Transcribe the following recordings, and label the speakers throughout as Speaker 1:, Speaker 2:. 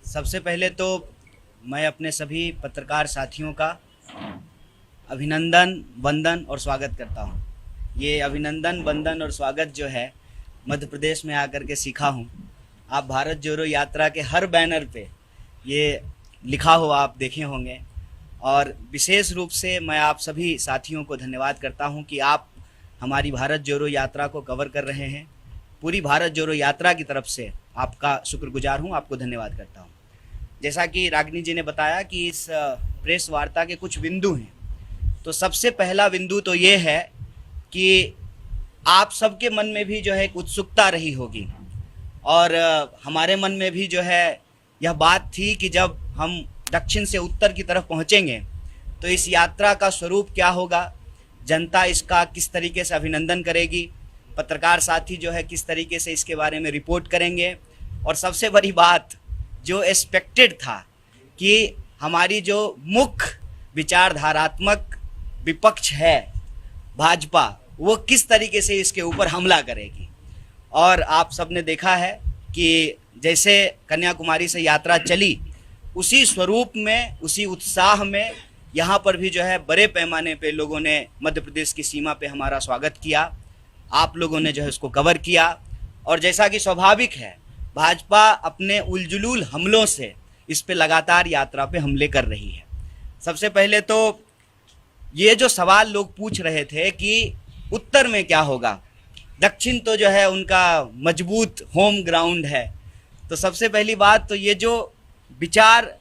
Speaker 1: सबसे पहले तो मैं अपने सभी पत्रकार साथियों का अभिनंदन, वंदन और स्वागत करता हूं। ये अभिनंदन, वंदन और स्वागत जो है मध्य प्रदेश में आकर के सीखा हूं। आप भारत जोड़ो यात्रा के हर बैनर पे ये लिखा हुआ आप देखे होंगे और विशेष रूप से मैं आप सभी साथियों को धन्यवाद करता हूं कि आप हमारी भारत जोड़ो यात्रा को कवर कर रहे हैं। पूरी भारत जोड़ो यात्रा की तरफ से आपका शुक्रगुजार हूं, आपको धन्यवाद करता हूं। जैसा कि रागिनी जी ने बताया कि इस प्रेस वार्ता के कुछ बिंदु हैं, तो सबसे पहला बिंदु तो ये है कि आप सबके मन में भी जो है एक उत्सुकता रही होगी और हमारे मन में भी जो है यह बात थी कि जब हम दक्षिण से उत्तर की तरफ पहुंचेंगे तो इस यात्रा का स्वरूप क्या होगा, जनता इसका किस तरीके से अभिनंदन करेगी, पत्रकार साथी जो है किस तरीके से इसके बारे में रिपोर्ट करेंगे। और सबसे बड़ी बात जो एक्सपेक्टेड था कि हमारी जो मुख्य विचारधारात्मक विपक्ष है भाजपा, वो किस तरीके से इसके ऊपर हमला करेगी। और आप सबने देखा है कि जैसे कन्याकुमारी से यात्रा चली उसी स्वरूप में, उसी उत्साह में यहाँ पर भी जो है बड़े पैमाने पे लोगों ने मध्य प्रदेश की सीमा पे हमारा स्वागत किया। आप लोगों ने जो है उसको कवर किया और जैसा कि स्वाभाविक है भाजपा अपने उलझुल हमलों से इस पे लगातार यात्रा पे हमले कर रही है। सबसे पहले तो ये जो सवाल लोग पूछ रहे थे कि उत्तर में क्या होगा, दक्षिण तो जो है उनका मजबूत होम ग्राउंड है। तो सबसे पहली बात तो ये जो विचार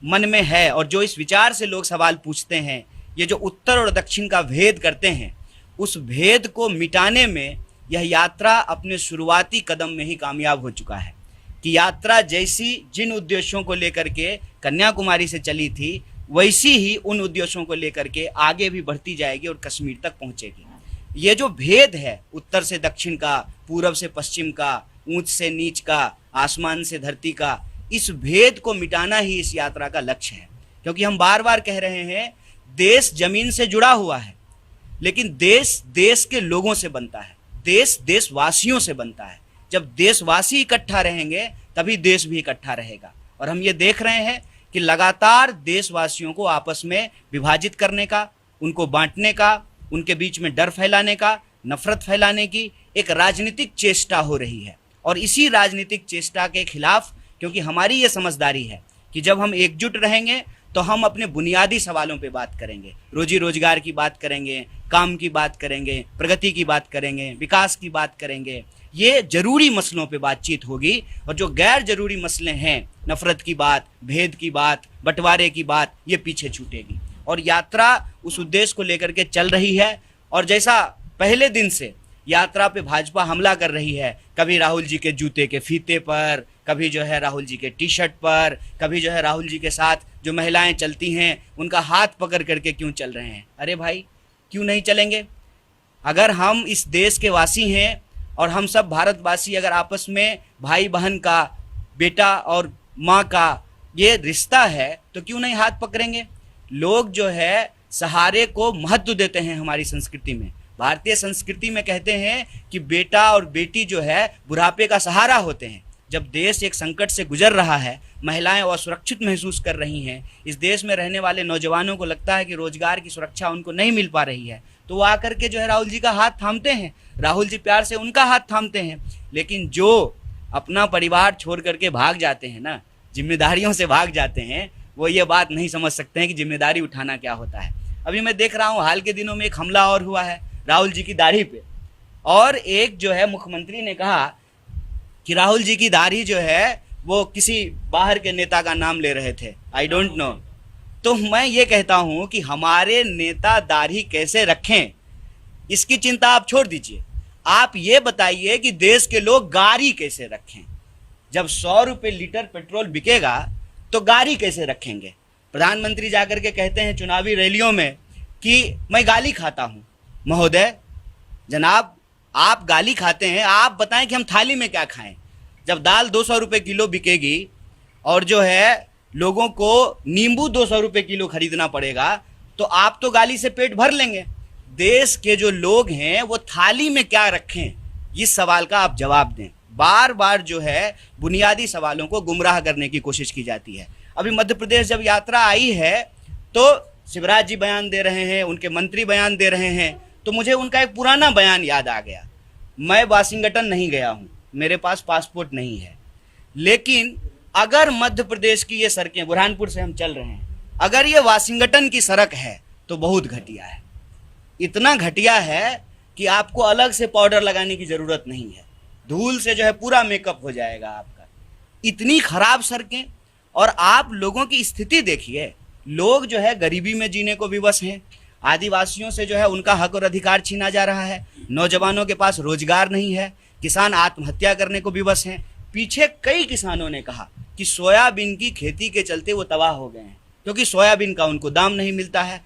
Speaker 1: मन में है और जो इस विचार से लोग सवाल पूछते हैं, ये जो उत्तर और दक्षिण का भेद करते हैं, उस भेद को मिटाने में यह यात्रा अपने शुरुआती कदम में ही कामयाब हो चुका है। कि यात्रा जैसी जिन उद्देश्यों को लेकर के कन्याकुमारी से चली थी वैसी ही उन उद्देश्यों को लेकर के आगे भी बढ़ती जाएगी और कश्मीर तक पहुंचेगी। ये जो भेद है उत्तर से दक्षिण का, पूरब से पश्चिम का, ऊंच से नीच का, आसमान से धरती का, इस भेद को मिटाना ही इस यात्रा का लक्ष्य है। क्योंकि हम बार बार कह रहे हैं देश जमीन से जुड़ा हुआ है, लेकिन देश देश के लोगों से बनता है, देश देशवासियों से बनता है। जब देशवासी इकट्ठा रहेंगे तभी देश भी इकट्ठा रहेगा। और हम ये देख रहे हैं कि लगातार देशवासियों को आपस में विभाजित करने का, उनको बांटने का, उनके बीच में डर फैलाने का, नफरत फैलाने की एक राजनीतिक चेष्टा हो रही है। और इसी राजनीतिक चेष्टा के खिलाफ, क्योंकि हमारी ये समझदारी है कि जब हम एकजुट रहेंगे तो हम अपने बुनियादी सवालों पे बात करेंगे, रोजी रोजगार की बात करेंगे, काम की बात करेंगे, प्रगति की बात करेंगे, विकास की बात करेंगे। ये जरूरी मसलों पे बातचीत होगी और जो गैर जरूरी मसले हैं, नफरत की बात, भेद की बात, बंटवारे की बात, ये पीछे छूटेगी। और यात्रा उस उद्देश्य को लेकर के चल रही है। और जैसा पहले दिन से यात्रा पे भाजपा हमला कर रही है, कभी राहुल जी के जूते के फीते पर, कभी जो है राहुल जी के टी शर्ट पर, कभी जो है राहुल जी के साथ जो महिलाएं चलती हैं उनका हाथ पकड़ करके क्यों चल रहे हैं। अरे भाई, क्यों नहीं चलेंगे? अगर हम इस देश के वासी हैं और हम सब भारतवासी अगर आपस में भाई बहन का, बेटा और माँ का ये रिश्ता है तो क्यों नहीं हाथ पकड़ेंगे। लोग जो है सहारे को महत्व देते हैं। हमारी संस्कृति में, भारतीय संस्कृति में कहते हैं कि बेटा और बेटी जो है बुढ़ापे का सहारा होते हैं। जब देश एक संकट से गुजर रहा है, महिलाएं असुरक्षित महसूस कर रही हैं, इस देश में रहने वाले नौजवानों को लगता है कि रोजगार की सुरक्षा उनको नहीं मिल पा रही है, तो वो आकर के जो है राहुल जी का हाथ थामते हैं, राहुल जी प्यार से उनका हाथ थामते हैं। लेकिन जो अपना परिवार छोड़ करके भाग जाते हैं ना, जिम्मेदारियों से भाग जाते हैं, वो ये बात नहीं समझ सकते हैं कि जिम्मेदारी उठाना क्या होता है। अभी मैं देख रहा हूँ हाल के दिनों में एक हमला और हुआ है राहुल जी की दाढ़ी पे, और एक जो है मुख्यमंत्री ने कहा कि राहुल जी की दाढ़ी जो है वो किसी बाहर के नेता का नाम ले रहे थे, आई डोंट नो। तो मैं ये कहता हूं कि हमारे नेता दाढ़ी कैसे रखें इसकी चिंता आप छोड़ दीजिए, आप ये बताइए कि देश के लोग गाड़ी कैसे रखें। जब 100 रुपये लीटर पेट्रोल बिकेगा तो गाड़ी कैसे रखेंगे। प्रधानमंत्री जाकर के कहते हैं चुनावी रैलियों में कि मैं गाली खाता हूं। महोदय, जनाब, आप गाली खाते हैं, आप बताएं कि हम थाली में क्या खाएं। जब दाल 200 रुपये किलो बिकेगी और जो है लोगों को नींबू 200 रुपये किलो खरीदना पड़ेगा, तो आप तो गाली से पेट भर लेंगे। देश के जो लोग हैं वो थाली में क्या रखें, इस सवाल का आप जवाब दें। बार बार जो है बुनियादी सवालों को गुमराह करने की कोशिश की जाती है। अभी मध्य प्रदेश जब यात्रा आई है तो शिवराज जी बयान दे रहे हैं, उनके मंत्री बयान दे रहे हैं, तो मुझे उनका एक पुराना बयान याद आ गया। मैं वाशिंगटन नहीं गया हूँ, मेरे पास पासपोर्ट नहीं है, लेकिन अगर मध्य प्रदेश की ये सड़कें, बुरहानपुर से हम चल रहे हैं, अगर ये वाशिंगटन की सड़क है तो बहुत घटिया है। इतना घटिया है कि आपको अलग से पाउडर लगाने की ज़रूरत नहीं है, धूल से जो है पूरा मेकअप हो जाएगा आपका। इतनी खराब सड़कें, और आप लोगों की स्थिति देखिए, लोग जो है गरीबी में जीने को विवश हैं, आदिवासियों से जो है उनका हक और अधिकार छीना जा रहा है, नौजवानों के पास रोजगार नहीं है, किसान आत्महत्या करने को विवश हैं। पीछे कई किसानों ने कहा कि सोयाबीन की खेती के चलते वो तबाह हो गए हैं, क्योंकि सोयाबीन का उनको दाम नहीं मिलता है,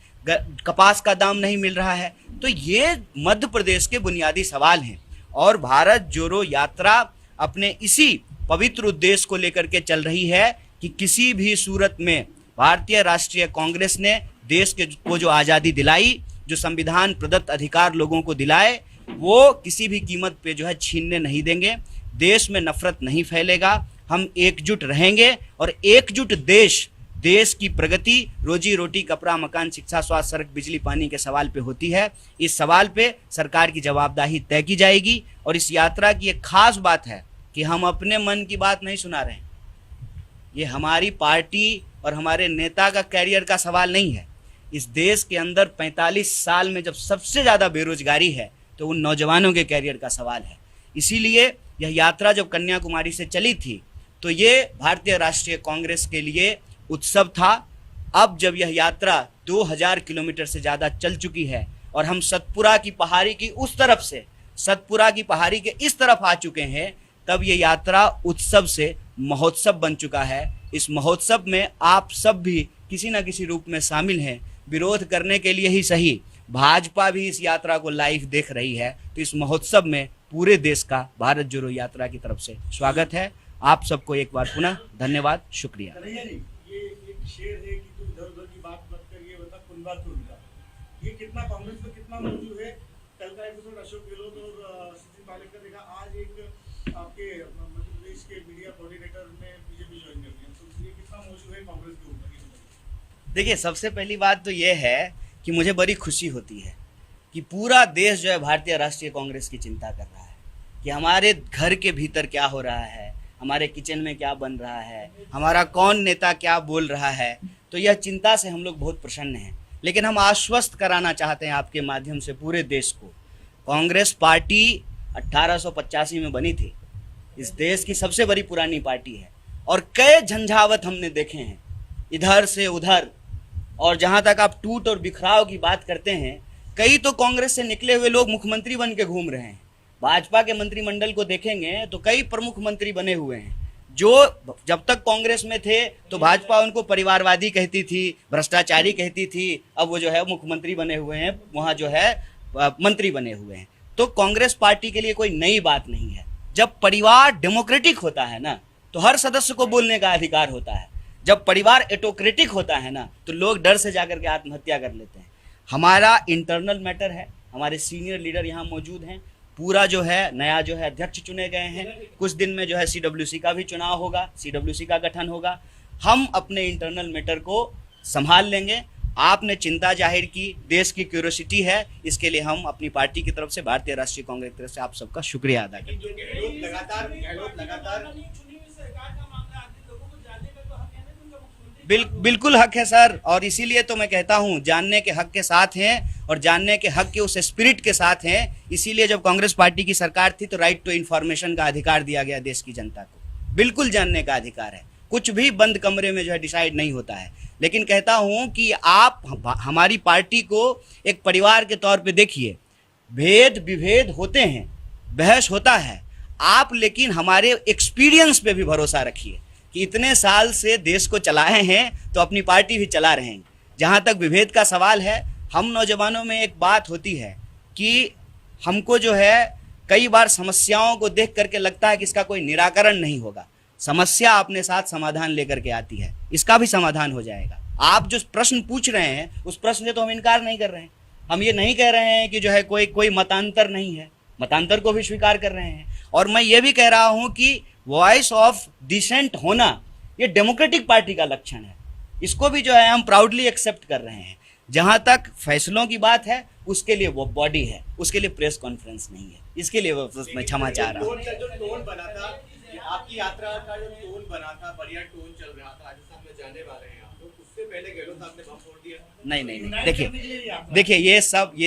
Speaker 1: कपास का दाम नहीं मिल रहा है। तो ये मध्य प्रदेश के बुनियादी सवाल हैं, और भारत जोड़ो यात्रा अपने इसी पवित्र उद्देश्य को लेकर के चल रही है कि किसी भी सूरत में भारतीय राष्ट्रीय कांग्रेस ने देश को जो आज़ादी दिलाई, जो संविधान प्रदत्त अधिकार लोगों को दिलाए, वो किसी भी कीमत पे जो है छीनने नहीं देंगे। देश में नफरत नहीं फैलेगा, हम एकजुट रहेंगे, और एकजुट देश की प्रगति रोजी रोटी, कपड़ा, मकान, शिक्षा, स्वास्थ्य, सड़क, बिजली, पानी के सवाल पे होती है। इस सवाल पे सरकार की जवाबदेही तय की जाएगी। और इस यात्रा की एक खास बात है कि हम अपने मन की बात नहीं सुना रहे हैं, ये हमारी पार्टी और हमारे नेता का कैरियर का सवाल नहीं है। इस देश के अंदर 45 साल में जब सबसे ज़्यादा बेरोजगारी है तो उन नौजवानों के कैरियर का सवाल है। इसीलिए यह यात्रा जब कन्याकुमारी से चली थी तो ये भारतीय राष्ट्रीय कांग्रेस के लिए उत्सव था। अब जब यह यात्रा 2000 किलोमीटर से ज़्यादा चल चुकी है और हम सतपुरा की पहाड़ी की उस तरफ से सतपुरा की पहाड़ी के इस तरफ आ चुके हैं, तब ये यात्रा उत्सव से महोत्सव बन चुका है। इस महोत्सव में आप सब भी किसी न किसी रूप में शामिल हैं। विरोध करने के लिए ही सही, भाजपा भी इस यात्रा को लाइव देख रही है। तो इस महोत्सव में पूरे देश का भारत जोड़ो यात्रा की तरफ से स्वागत है। आप सबको एक बार पुनः धन्यवाद, शुक्रिया।
Speaker 2: ये एक शेर है कि तुम इधर उधर की बात मत करिए, बता कुंदा तुंदा, ये कितना कांग्रेस में कितना मौजूद है। कल का एपिसोड अशोक गहलोत और सचिन पायलट का देखा, आज एक आपके मध्य प्रदेश के मीडिया कोऑर्डिनेटर ने बीजेपी ज्वाइन कर लिया, तो ये कितना मौजूद है कांग्रेस के ऊपर।
Speaker 1: देखिए, सबसे पहली बात तो ये है कि मुझे बड़ी खुशी होती है कि पूरा देश जो है भारतीय राष्ट्रीय कांग्रेस की चिंता कर रहा है कि हमारे घर के भीतर क्या हो रहा है, हमारे किचन में क्या बन रहा है, हमारा कौन नेता क्या बोल रहा है। तो यह चिंता से हम लोग बहुत प्रसन्न हैं। लेकिन हम आश्वस्त कराना चाहते हैं आपके माध्यम से पूरे देश को, कांग्रेस पार्टी 1885 में बनी थी, इस देश की सबसे बड़ी पुरानी पार्टी है, और कई झंझावत हमने देखे हैं इधर से उधर। और जहाँ तक आप टूट और बिखराव की बात करते हैं, कई तो कांग्रेस से निकले हुए लोग मुख्यमंत्री बन के घूम रहे हैं। भाजपा के मंत्रिमंडल को देखेंगे तो कई प्रमुख मंत्री बने हुए हैं जो जब तक कांग्रेस में थे तो भाजपा उनको परिवारवादी कहती थी, भ्रष्टाचारी कहती थी। अब वो जो है मुख्यमंत्री बने हुए हैं, वहाँ जो है मंत्री बने हुए हैं। तो कांग्रेस पार्टी के लिए कोई नई बात नहीं है। जब परिवार डेमोक्रेटिक होता है ना, तो हर सदस्य को बोलने का अधिकार होता है। जब परिवार एटोक्रेटिक होता है ना, तो लोग डर से जाकर के आत्महत्या कर लेते हैं। हमारा इंटरनल मैटर है, हमारे सीनियर लीडर यहाँ मौजूद हैं, पूरा जो है नया जो है अध्यक्ष चुने गए हैं। कुछ दिन में जो है सीडब्ल्यूसी का भी चुनाव होगा, सीडब्ल्यूसी का गठन होगा। हम अपने इंटरनल मैटर को संभाल लेंगे। आपने चिंता जाहिर की, देश की क्यूरियोसिटी है, इसके लिए हम अपनी पार्टी की तरफ से, भारतीय राष्ट्रीय कांग्रेस की तरफ से आप सबका शुक्रिया अदा करते हैं। बिल्कुल हक है सर, और इसीलिए तो मैं कहता हूं जानने के हक के साथ हैं और जानने के हक के उस स्पिरिट के साथ हैं। इसीलिए जब कांग्रेस पार्टी की सरकार थी तो राइट टू इन्फॉर्मेशन का अधिकार दिया गया देश की जनता को, बिल्कुल जानने का अधिकार है। कुछ भी बंद कमरे में जो है डिसाइड नहीं होता है। लेकिन कहता हूं कि आप हमारी पार्टी को एक परिवार के तौर पे देखिए। भेद विभेद होते हैं, बहस होता है, आप लेकिन हमारे एक्सपीरियंस पे भी भरोसा रखिए कि इतने साल से देश को चलाए हैं तो अपनी पार्टी भी चला रहे हैं। जहाँ तक विभेद का सवाल है, हम नौजवानों में एक बात होती है कि हमको जो है कई बार समस्याओं को देख करके लगता है कि इसका कोई निराकरण नहीं होगा। समस्या अपने साथ समाधान लेकर के आती है, इसका भी समाधान हो जाएगा। आप जो प्रश्न पूछ रहे हैं उस प्रश्न से तो हम इनकार नहीं कर रहे हैं। हम ये नहीं कह रहे हैं कि जो है कोई मतांतर नहीं है, मतांतर को भी स्वीकार कर रहे हैं। और मैं ये भी कह रहा हूं कि वॉइस ऑफ डिसेंट होना ये डेमोक्रेटिक पार्टी का लक्षण है, इसको भी जो है हम प्राउडली एक्सेप्ट कर रहे हैं। जहां तक फैसलों की बात है उसके लिए वो बॉडी है, उसके लिए प्रेस कॉन्फ्रेंस नहीं है, इसके लिए मैं क्षमा चाह रहा हूँ।
Speaker 3: जो टोन बना था, आपकी यात्रा का जो टोन बना था, बढ़िया टोन चल रहा था, राजस्थान में जाने वाले हैं आप लोग, उससे पहले गहलोत साहब ने बम फोड़ दिया।
Speaker 1: नहीं, देखिए ये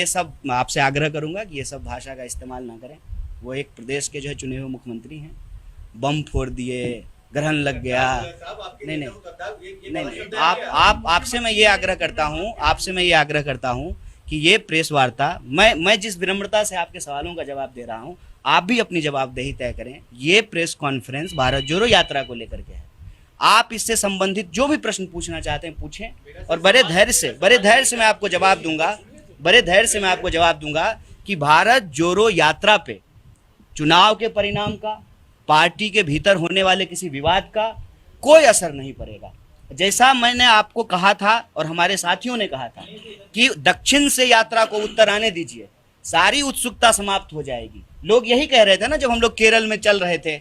Speaker 1: सब आपसे आग्रह करूंगा कि ये सब भाषा का इस्तेमाल ना करें। वो एक प्रदेश के जो है चुने हुए मुख्यमंत्री हैं, बम फोड़ दिए, ग्रहण लग गया। नहीं, आप आपसे मैं ये आग्रह करता हूँ कि ये प्रेस वार्ता, मैं जिस विनम्रता से आपके सवालों का जवाब दे रहा हूँ, आप भी अपनी जवाबदेही तय करें। ये प्रेस कॉन्फ्रेंस भारत जोड़ो यात्रा को लेकर के है। आप इससे संबंधित जो भी प्रश्न पूछना चाहते हैं पूछें, और बड़े धैर्य से मैं आपको जवाब दूंगा कि भारत जोड़ो यात्रा पे चुनाव के परिणाम का, पार्टी के भीतर होने वाले किसी विवाद का कोई असर नहीं पड़ेगा। जैसा मैंने आपको कहा था और हमारे साथियों ने कहा था कि दक्षिण से यात्रा को उत्तर आने दीजिए, सारी उत्सुकता समाप्त हो जाएगी। लोग यही कह रहे थे ना जब हम लोग केरल में चल रहे थे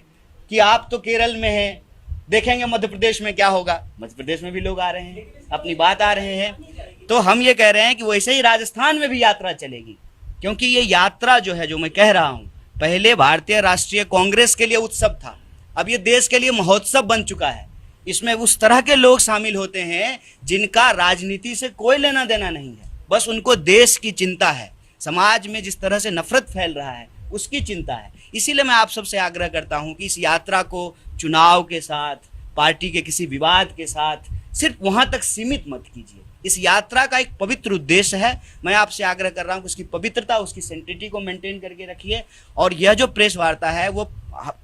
Speaker 1: कि आप तो केरल में हैं, देखेंगे मध्य प्रदेश में क्या होगा। मध्य प्रदेश में भी लोग आ रहे हैं, अपनी बात आ रहे हैं। तो हम ये कह रहे हैं कि वैसे ही राजस्थान में भी यात्रा चलेगी, क्योंकि ये यात्रा जो है, जो मैं कह रहा हूँ, पहले भारतीय राष्ट्रीय कांग्रेस के लिए उत्सव था, अब ये देश के लिए महोत्सव बन चुका है। इसमें उस तरह के लोग शामिल होते हैं जिनका राजनीति से कोई लेना देना नहीं है, बस उनको देश की चिंता है, समाज में जिस तरह से नफरत फैल रहा है उसकी चिंता है। इसीलिए मैं आप सबसे आग्रह करता हूं कि इस यात्रा को चुनाव के साथ, पार्टी के किसी विवाद के साथ सिर्फ वहां तक सीमित मत कीजिए। इस यात्रा का एक पवित्र उद्देश्य है, मैं आपसे आग्रह कर रहा हूं कि उसकी पवित्रता, उसकी सेंटिटी को मेंटेन करके रखिए। और यह जो प्रेस वार्ता है वो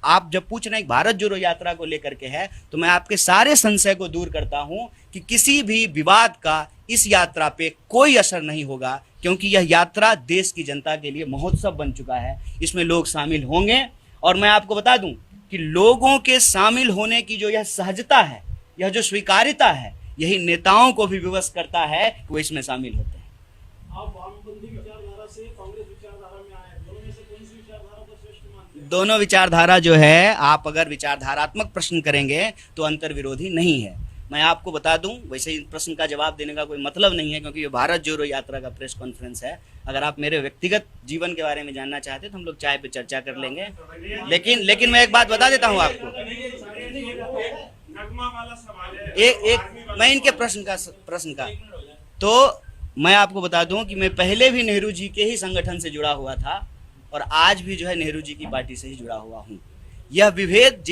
Speaker 1: आप जब पूछ रहे हैं भारत जोड़ो यात्रा को लेकर के है, तो मैं आपके सारे संशय को दूर करता हूं कि किसी भी विवाद का इस यात्रा पे कोई असर नहीं होगा, क्योंकि यह यात्रा देश की जनता के लिए महोत्सव बन चुका है। इसमें लोग शामिल होंगे, और मैं आपको बता दूं कि लोगों के शामिल होने की जो यह सहजता है, यह जो स्वीकार्यता है, यही नेताओं को भी विवश करता है कि वो इसमें शामिल होते हैं।
Speaker 2: आप वामपंथी विचारधारा से कांग्रेस विचारधारा में आए, दोनों में से कौन सी विचारधारा को श्रेष्ठ मानते हैं?
Speaker 1: दोनों विचारधारा जो है, आप अगर विचारधारात्मक प्रश्न करेंगे तो अंतर विरोधी नहीं है। मैं आपको बता दूं, वैसे ही प्रश्न का जवाब देने का कोई मतलब नहीं है, क्योंकि ये भारत जोड़ो यात्रा का प्रेस कॉन्फ्रेंस है। अगर आप मेरे व्यक्तिगत जीवन के बारे में जानना चाहते हैं तो हम लोग चाय पे चर्चा कर लेंगे। लेकिन मैं एक बात बता देता हूं आपको, मैं इनके प्रश्न का तो मैं आपको बता दूं कि मैं पहले भी नेहरू जी के ही संगठन से जुड़ा हुआ था, और आज भी जो है नेहरू जी की पार्टी से ही जुड़ा हुआ हूँ। यह विभेद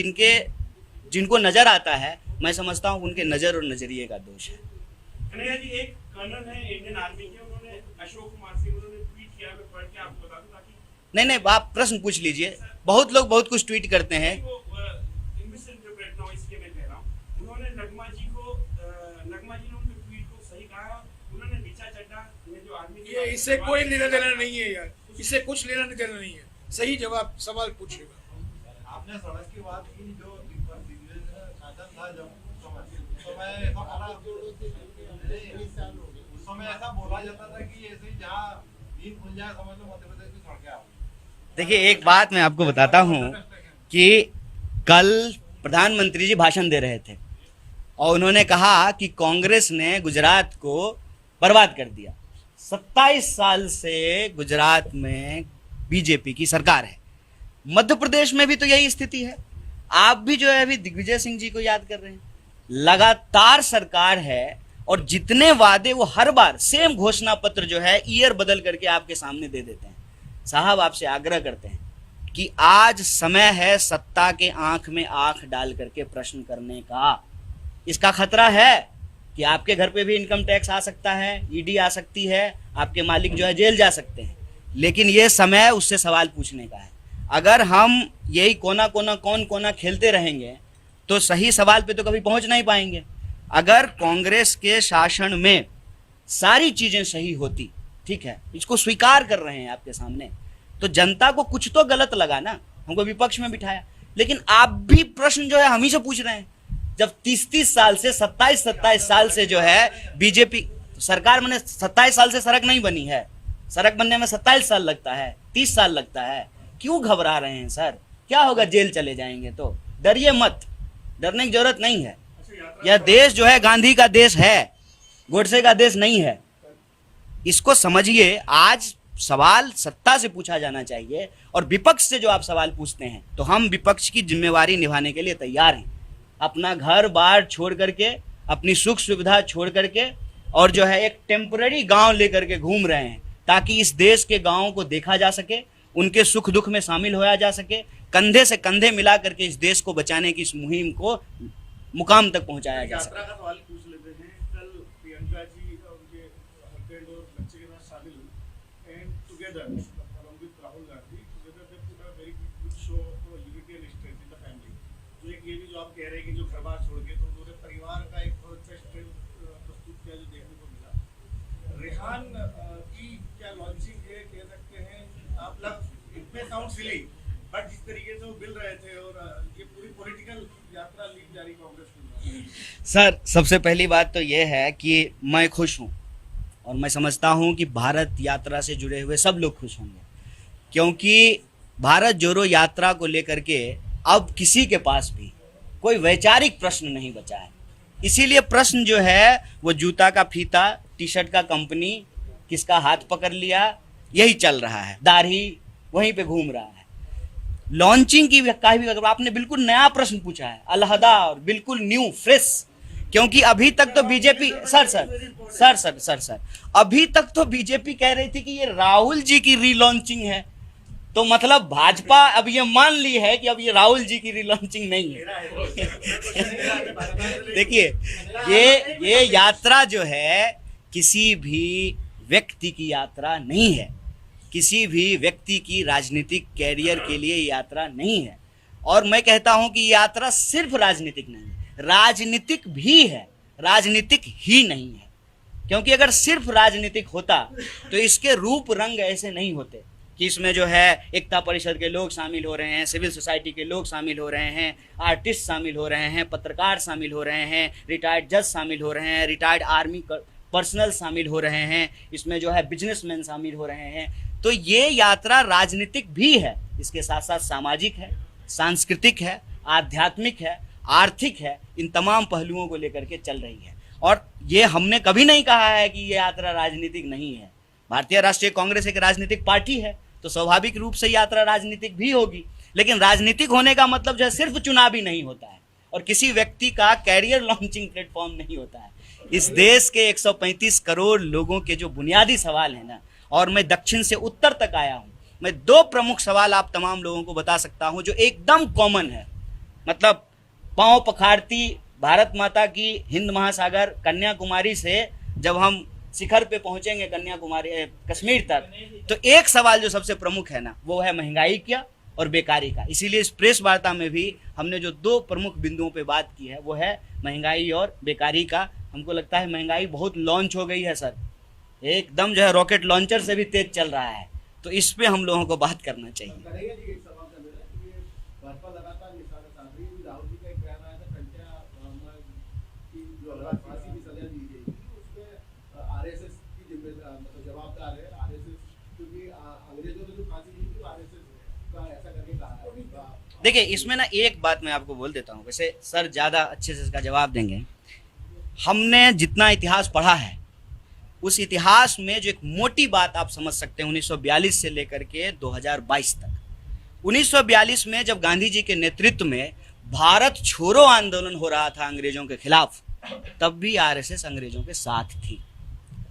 Speaker 1: जिनको नजर आता है, मैं समझता हूँ उनके नजर और नजरिए का दोष है।
Speaker 2: कन्हैया जी, एक कर्नल है इंडियन आर्मी के, उन्होंने अशोक कुमार सिंह उन्होंने ट्वीट किया, मैं पढ़ के आपको बता दूं ताकि
Speaker 1: नहीं, आप प्रश्न पूछ लीजिए। बहुत लोग बहुत कुछ ट्वीट करते हैं।
Speaker 2: इंग्लिश इंटरप्रेट ना हो इसलिए मैं कह रहा हूं। उन्होंने नगमा जी ने उनके ट्वीट को सही कहा। उन्होंने नीचा चड्ढा में जो आर्मी,
Speaker 4: ये इससे कोई लेना देना नहीं है यार, इससे कुछ लेना देना नहीं है। सही जवाब सवाल पूछिएगा।
Speaker 3: आपने सड़क की बात की, जो शासन था जब उस समय ऐसा बोला जाता था कि ऐसे ही जहाँ नींद खुल जाए समझ लो मध्य प्रदेश की सड़कें आ गई।
Speaker 1: देखिए, एक बात मैं आपको बताता हूँ कि कल प्रधानमंत्री जी भाषण दे रहे थे और उन्होंने कहा कि कांग्रेस ने गुजरात को बर्बाद कर दिया। 27 साल से गुजरात में बीजेपी की सरकार है, मध्य प्रदेश में भी तो यही स्थिति है। आप भी जो है अभी दिग्विजय सिंह जी को याद कर रहे हैं, लगातार सरकार है और जितने वादे वो हर बार सेम घोषणा पत्र जो है ईयर बदल करके आपके सामने दे देते हैं। साहब, आपसे आग्रह करते हैं कि आज समय है सत्ता के आंख में आंख डाल करके प्रश्न करने का। इसका खतरा है कि आपके घर पे भी इनकम टैक्स आ सकता है, ईडी आ सकती है, आपके मालिक जो है जेल जा सकते हैं, लेकिन ये समय उससे सवाल पूछने का है। अगर हम यही कौन कोना खेलते रहेंगे तो सही सवाल पे तो कभी पहुंच नहीं पाएंगे। अगर कांग्रेस के शासन में सारी चीजें सही होती, ठीक है, इसको स्वीकार कर रहे हैं आपके सामने, तो जनता को कुछ तो गलत लगा ना, हमको विपक्ष में बिठाया। लेकिन आप भी प्रश्न जो है हम ही से पूछ रहे हैं, जब 30 साल से 27 साल से जो है बीजेपी सरकार बने, 27 साल से सड़क नहीं बनी है, सड़क बनने में 27 साल लगता है, 30 साल लगता है। क्यों घबरा रहे हैं सर? क्या होगा, जेल चले जाएंगे। तो डरिए मत, डरने की जरूरत नहीं है।
Speaker 2: अच्छा, यात्रा
Speaker 1: यह देश जो है गांधी का देश है, गोडसे का देश नहीं है। इसको समझिए। आज सवाल सत्ता से पूछा जाना चाहिए, और विपक्ष से जो आप सवाल पूछते हैं, तो हम विपक्ष की जिम्मेवारी निभाने के लिए तैयार हैं। अपना घर बार छोड़ करके, अपनी सुख सुविधा छोड़ करके, और जो है एक टेम्पररी गांव लेकर के घूम रहे हैं, ताकि इस देश के गांवों को देखा जा सके, उनके सुख दुख में शामिल होया जा सके, कंधे से कंधे मिला करके इस देश को बचाने की इस मुहिम को मुकाम तक पहुंचाया जा सके।
Speaker 2: यात्रा का सवाल पूछ लेते हैं। कल प्रियंका जी उनके हस्बैंड और बच्चे के साथ शामिल हुई, and together along with Rahul Gandhi together they put a very good show unity and strength in the family. तो एक ये भी जो आप कह रहे हैं कि जो घर बार छोड़ के, तो उन्होंने परिवार का एक बहुत अच्छा स्ट्रेंथ प्रस्तुत किया जो देखने को मिला। रेहान की क्या लॉन्चिंग है, कह सकते हैं आप लोग, it may sound silly, but जिस तरीके से वो मिल रहे थे, और ये पूरी पॉलिटिकल यात्रा लीड जारी कांग्रेस की।
Speaker 1: सर, सबसे पहली बात तो यह है कि मैं खुश हूँ, और मैं समझता हूँ कि भारत यात्रा से जुड़े हुए सब लोग खुश होंगे, क्योंकि भारत जोड़ो यात्रा को लेकर के अब किसी के पास भी कोई वैचारिक प्रश्न नहीं बचा है। इसीलिए प्रश्न जो है वो जूता का फीता, टी शर्ट का कंपनी, किसका हाथ पकड़ लिया, यही चल रहा है। दाढ़ी वहीं पे घूम रहा है। लॉन्चिंग की का भी अगर आपने बिल्कुल नया प्रश्न पूछा है, अलहदा और बिल्कुल न्यू फ्रेश, क्योंकि अभी तक तो बीजेपी सर अभी तक तो बीजेपी कह रही थी कि ये राहुल जी की रीलॉन्चिंग है, तो मतलब भाजपा अब ये मान ली है कि अब ये राहुल जी की रीलॉन्चिंग नहीं है। देखिए, ये यात्रा जो है किसी भी व्यक्ति की यात्रा नहीं है, किसी भी व्यक्ति की राजनीतिक कैरियर के लिए यात्रा नहीं है। और मैं कहता हूं कि यात्रा सिर्फ राजनीतिक नहीं है, राजनीतिक भी है, राजनीतिक ही नहीं है। क्योंकि अगर सिर्फ राजनीतिक होता तो इसके रूप रंग ऐसे नहीं होते कि इसमें जो है एकता परिषद के लोग शामिल हो रहे हैं, सिविल सोसाइटी के लोग शामिल हो रहे हैं, आर्टिस्ट शामिल हो रहे हैं, पत्रकार शामिल हो रहे हैं, रिटायर्ड जज शामिल हो रहे हैं, रिटायर्ड आर्मी पर्सनल शामिल हो रहे हैं, इसमें जो है बिजनेसमैन शामिल हो रहे हैं। तो ये यात्रा राजनीतिक भी है, इसके साथ साथ सामाजिक है, सांस्कृतिक है, आध्यात्मिक है, आर्थिक है, इन तमाम पहलुओं को लेकर के चल रही है। और ये हमने कभी नहीं कहा है कि ये यात्रा राजनीतिक नहीं है। भारतीय राष्ट्रीय कांग्रेस एक राजनीतिक पार्टी है, तो स्वाभाविक रूप से यात्रा राजनीतिक भी होगी। लेकिन राजनीतिक होने का मतलब जो है सिर्फ चुनावी नहीं होता है, और किसी व्यक्ति का कैरियर लॉन्चिंग प्लेटफॉर्म नहीं होता है। इस देश के 135 करोड़ लोगों के जो बुनियादी सवाल है ना, और मैं दक्षिण से उत्तर तक आया हूँ, मैं 2 प्रमुख सवाल आप तमाम लोगों को बता सकता हूँ जो एकदम कॉमन है। मतलब पांव पखाड़ती भारत माता की हिंद महासागर कन्याकुमारी से जब हम शिखर पे पहुंचेंगे कन्याकुमारी कश्मीर तक, तो एक सवाल जो सबसे प्रमुख है ना, वो है महंगाई का और बेकारी का। इसीलिए इस प्रेस वार्ता में भी हमने जो 2 प्रमुख बिंदुओं पे बात की है वो है महंगाई और बेकारी का। हमको लगता है महंगाई बहुत लॉन्च हो गई है सर, एकदम जो है रॉकेट लॉन्चर से भी तेज चल रहा है, तो इस पे हम लोगों को बात करना चाहिए। देखिए, इसमें ना एक बात मैं आपको बोल देता हूँ, वैसे सर ज़्यादा अच्छे से इसका जवाब देंगे। हमने जितना इतिहास पढ़ा है, उस इतिहास में जो एक मोटी बात आप समझ सकते हैं 1942 से लेकर के 2022 तक। 1942 में जब गांधी जी के नेतृत्व में भारत छोड़ो आंदोलन हो रहा था अंग्रेजों के खिलाफ, तब भी आरएसएस अंग्रेजों के साथ थी।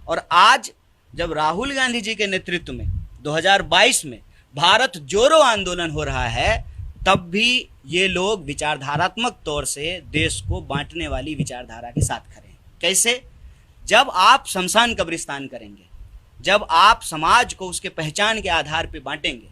Speaker 1: और आज जब राहुल गांधी जी के नेतृत्व में 2022 में भारत जोड़ो आंदोलन हो रहा है, तब भी ये लोग विचारधारात्मक तौर से देश को बांटने वाली विचारधारा के साथ खड़े हैं। कैसे? जब आप शमशान कब्रिस्तान करेंगे, जब आप समाज को उसके पहचान के आधार पर बांटेंगे,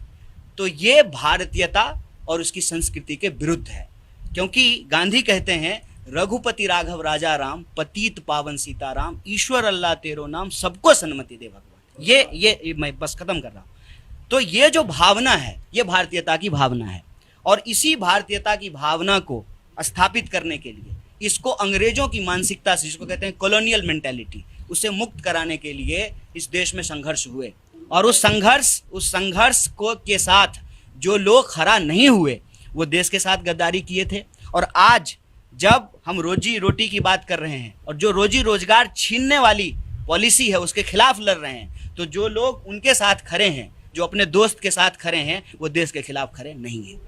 Speaker 1: तो ये भारतीयता और उसकी संस्कृति के विरुद्ध है। क्योंकि गांधी कहते हैं, रघुपति राघव राजा राम, पतित पावन सीताराम, ईश्वर अल्लाह तेरो नाम, सबको सन्मति दे भगवान। ये मैं बस खत्म कर रहा हूँ। तो ये जो भावना है, ये भारतीयता की भावना है, और इसी भारतीयता की भावना को स्थापित करने के लिए, इसको अंग्रेजों की मानसिकता से, जिसको कहते हैं कॉलोनियल मेंटालिटी, उससे मुक्त कराने के लिए इस देश में संघर्ष हुए। और उस संघर्ष को के साथ जो लोग खड़ा नहीं हुए, वो देश के साथ गद्दारी किए थे। और आज जब हम रोजी रोटी की बात कर रहे हैं और जो रोजी रोजगार छीनने वाली पॉलिसी है उसके खिलाफ लड़ रहे हैं, तो जो लोग उनके साथ खड़े हैं, जो अपने दोस्त के साथ खड़े हैं, वो देश के खिलाफ खड़े नहीं है।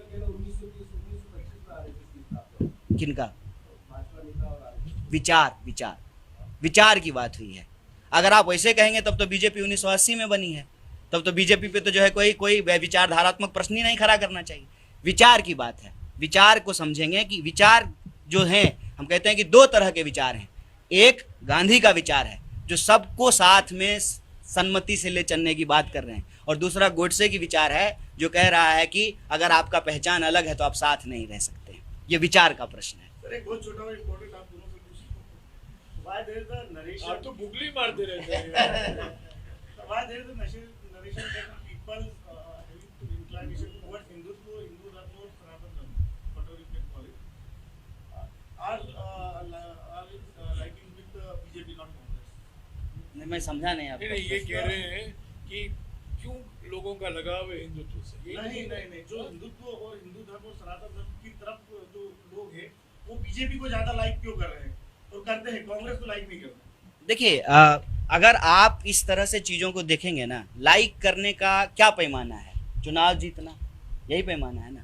Speaker 1: किनका? विचार की बात हुई है। अगर आप वैसे कहेंगे तब तो बीजेपी 1980 में बनी है, तब तो बीजेपी पे तो जो है कोई विचारधारात्मक प्रश्न ही नहीं खड़ा करना चाहिए। विचार की बात है, विचार को समझेंगे कि विचार जो हैं, हम कहते हैं कि दो तरह के विचार हैं। एक गांधी का विचार है जो सबको साथ में सन्मति से ले चलने की बात कर रहे हैं, और दूसरा गोडसे की विचार है जो कह रहा है कि अगर आपका पहचान अलग है तो आप साथ नहीं रह सकते। ये विचार का प्रश्न है।
Speaker 2: सर एक बहुत छोटा और इम्पोर्टेंट आप दोनों से पूछूं, why there is a narration?
Speaker 4: आप तो बुगली मारते रहते हैं।
Speaker 2: Why there is a narration that people having to inclination towards Hindutva, Hindu धर्म और सनातन धर्म, whatever you can call it, are liking with BJP, not Congress.
Speaker 1: नहीं, मैं समझा नहीं आपको।
Speaker 4: नहीं, ये कह रहे हैं कि क्यों लोगों का लगाव है हिंदुत्व से।
Speaker 2: नहीं, जो हिंदुत्व और हिंदू धर्म और सनातन धर्म की तरफ जो लोग हैं वो बीजेपी को ज्यादा लाइक क्यों कर रहे हैं और करते हैं, कांग्रेस को लाइक नहीं करते?
Speaker 1: देखिए, अगर आप इस तरह से चीज़ों को देखेंगे ना, लाइक करने का क्या पैमाना है? चुनाव जीतना, यही पैमाना है ना।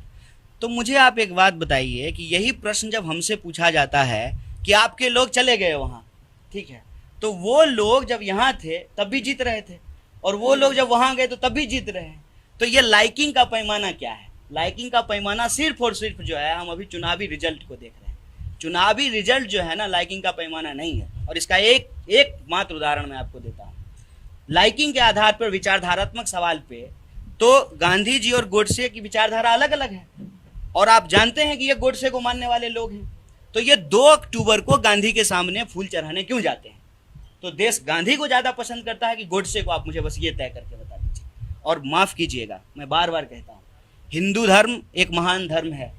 Speaker 1: तो मुझे आप एक बात बताइए कि यही प्रश्न जब हमसे पूछा जाता है कि आपके लोग चले गए वहाँ, ठीक है, तो वो लोग जब यहाँ थे तब भी जीत रहे थे, और वो लोग जब वहाँ गए तो तब भी जीत रहे हैं। तो ये लाइकिंग का पैमाना क्या है? लाइकिंग का पैमाना सिर्फ और सिर्फ जो है, हम अभी चुनावी रिजल्ट को देख रहे हैं। चुनावी रिजल्ट जो है ना, लाइकिंग का पैमाना नहीं है। और इसका एक मात्र उदाहरण मैं आपको देता हूँ। लाइकिंग के आधार पर विचारधारात्मक सवाल पे तो गांधी जी और गोडसे की विचारधारा अलग अलग है, और आप जानते हैं कि ये गोडसे को मानने वाले लोग हैं। तो ये 2 अक्टूबर को गांधी के सामने फूल चढ़ाने क्यों जाते हैं? तो देश गांधी को ज़्यादा पसंद करता है कि गोडसे को? आप मुझे बस ये तय करके बता दीजिए। और माफ़ कीजिएगा, मैं बार बार कहता हूँ, हिंदू धर्म एक महान धर्म है,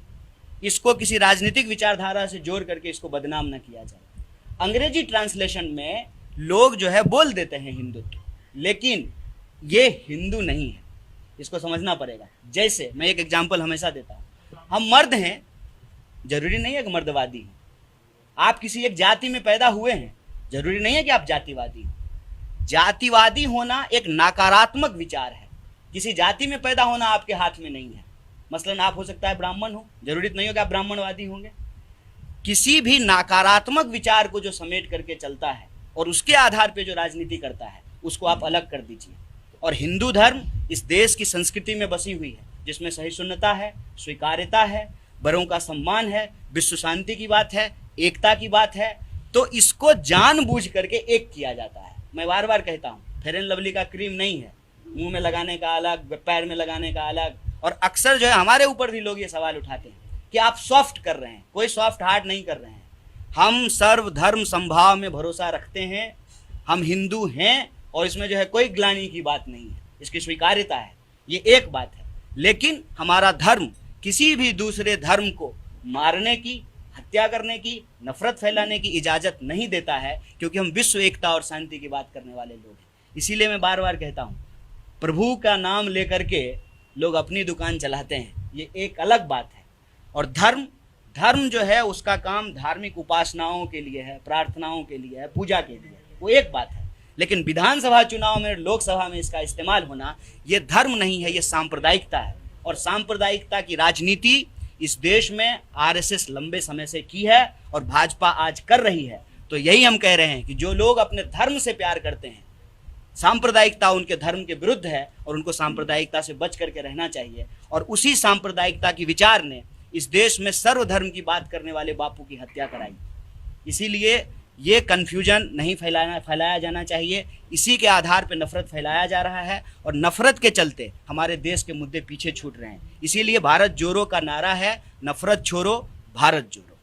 Speaker 1: इसको किसी राजनीतिक विचारधारा से जोड़ करके इसको बदनाम न किया जाए। अंग्रेजी ट्रांसलेशन में लोग जो है बोल देते हैं हिंदुत्व, लेकिन ये हिंदू नहीं है, इसको समझना पड़ेगा। जैसे मैं एक एग्जाम्पल हमेशा देता हूँ, हम मर्द हैं, जरूरी नहीं है कि मर्दवादी हैं। आप किसी एक जाति में पैदा हुए हैं, जरूरी नहीं है कि आप जातिवादी हो। जातिवादी होना एक नकारात्मक विचार है। किसी जाति में पैदा होना आपके हाथ में नहीं है। मसलन आप हो सकता है ब्राह्मण हो, जरूरी नहीं हो कि आप ब्राह्मणवादी होंगे। किसी भी नकारात्मक विचार को जो समेट करके चलता है और उसके आधार पे जो राजनीति करता है, उसको आप अलग कर दीजिए। और हिंदू धर्म इस देश की संस्कृति में बसी हुई है, जिसमें सहिष्णुता है, स्वीकार्यता है, बड़ों का सम्मान है, विश्व शांति की बात है, एकता की बात है। तो इसको जानबूझ करके एक किया जाता है। मैं बार बार कहता हूँ, फेयर एंड लवली का क्रीम नहीं है, मुंह में लगाने का अलग, पैर में लगाने का अलग। और अक्सर जो है हमारे ऊपर भी लोग ये सवाल उठाते हैं कि आप सॉफ्ट कर रहे हैं। कोई सॉफ्ट हार्ट नहीं कर रहे हैं। हम सर्वधर्म संभाव में भरोसा रखते हैं, हम हिंदू हैं, और इसमें जो है कोई ग्लानि की बात नहीं है, इसकी स्वीकार्यता है, ये एक बात है। लेकिन हमारा धर्म किसी भी दूसरे धर्म को मारने की, हत्या करने की, नफरत फैलाने की इजाज़त नहीं देता है, क्योंकि हम विश्व एकता और शांति की बात करने वाले लोग हैं। इसीलिए मैं बार बार कहता हूँ, प्रभु का नाम लेकर के लोग अपनी दुकान चलाते हैं, ये एक अलग बात है। और धर्म जो है उसका काम धार्मिक उपासनाओं के लिए है, प्रार्थनाओं के लिए है, पूजा के लिए, वो एक बात है। लेकिन विधानसभा चुनाव में, लोकसभा में इसका इस्तेमाल होना, ये धर्म नहीं है, ये सांप्रदायिकता है। और सांप्रदायिकता की राजनीति इस देश में आरएसएस लंबे समय से की है और भाजपा आज कर रही है। तो यही हम कह रहे हैं कि जो लोग अपने धर्म से प्यार करते हैं, सांप्रदायिकता उनके धर्म के विरुद्ध है और उनको सांप्रदायिकता से बच करके रहना चाहिए। और उसी सांप्रदायिकता की विचार ने इस देश में सर्वधर्म की बात करने वाले बापू की हत्या कराई। इसीलिए ये कन्फ्यूजन नहीं फैलाया जाना चाहिए। इसी के आधार पर नफरत फैलाया जा रहा है और नफरत के चलते हमारे देश के मुद्दे पीछे छूट रहे हैं। इसीलिए भारत जोड़ो का नारा है, नफरत छोड़ो, भारत जोड़ो।